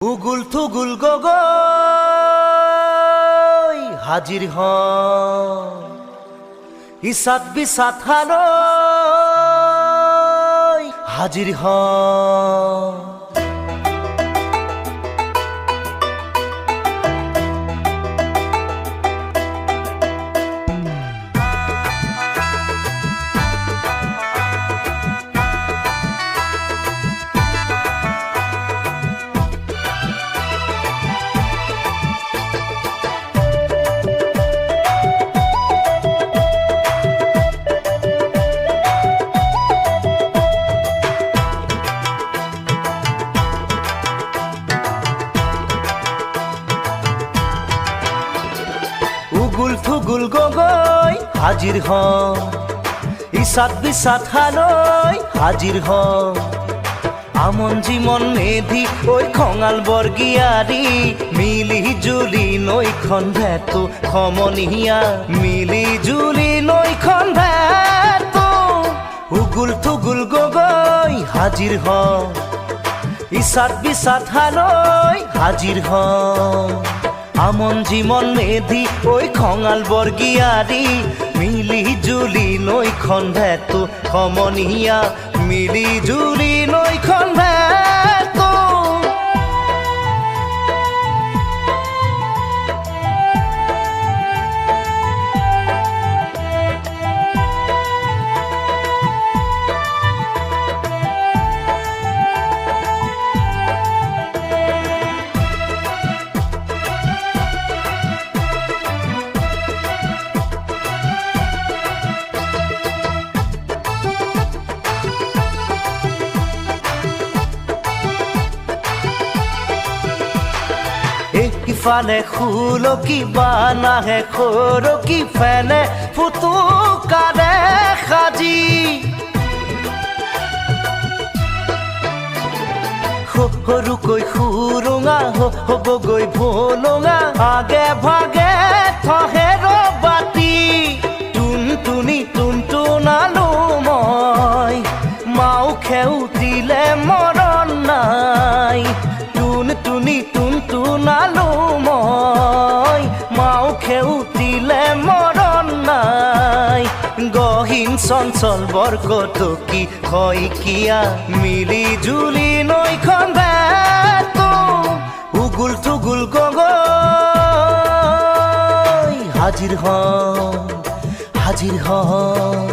উগুল থুগুল গগৈ হাজির হন ইসাত বিসাত হানৈ হাজির হন। উগুল থুগুল গগৈ হাজির হন ইসাত বিসাত হানৈ হাজির হন। আমন জীমন মেধি ওই খঙাল বর্গিয়ারি মিলি জুলি নৈখন ভেতো খমনিয়া মিলি জুলি নৈখন ভেতো। উগুল থুগুল গগৈ হাজির হন ইসাত বিসাত হানৈ হাজির হন। আমন জীমন মেধি ওই খঙাল বর্গিয়ারি মিলি জুলি নৈখন ভেতো খমনিয়া মিলি জুলি নৈখন ভেতো। ইফালে খুলকি বানাহে খৰকি ফেনে ফুটুকাৰে সাজি সৰুকৈ সুৰুঙা হ'বগৈ ভলুঙা আগে ভাগে থহেৰ বাতি টুনটুনি টুনটুনালো মই মাও খেউতিলে মৰণ নাই। টুনটুনি টুনটুনালো মই মাও খেউতিলে মৰণ নাই। গহীন চঞ্চল বৰকটকী শইকীয়া মিলি জুলি নৈখন ভেতো। উগুল থুগুল গগৈ হাজিৰ হন হাজিৰ হন।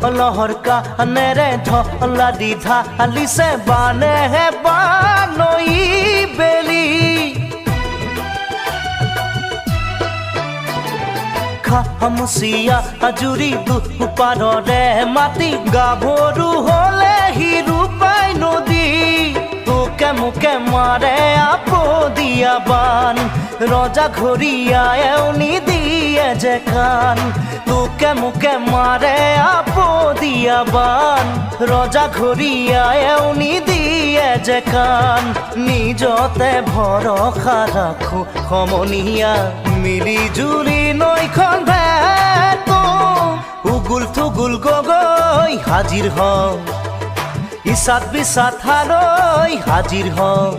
কলহৰ কাণেৰে ঢলা দি ঢালিছে বানেহে বানৈ বেলি খামুচিয়া আজুৰি দুপাৰৰে মাটি গাভৰু হলে হিৰু পাই নদী তোকে মোকে মাৰে আপদিয়া বান ৰজা ঘৰিয়ায়ও নিদিয়ে যে কাণ তোকে মোকে মাৰে আপদিয়া বান ৰজা ঘৰিয়ায়ও নিদিয়ে যে কাণ নিজতে ভৰসা ৰাখো সমনীয়া মিলি জুলি নৈখন ভেতো। উগুল থুগুল গগৈ হাজিৰ হন ইসাত বিসাত হানৈ হাজিৰ হন।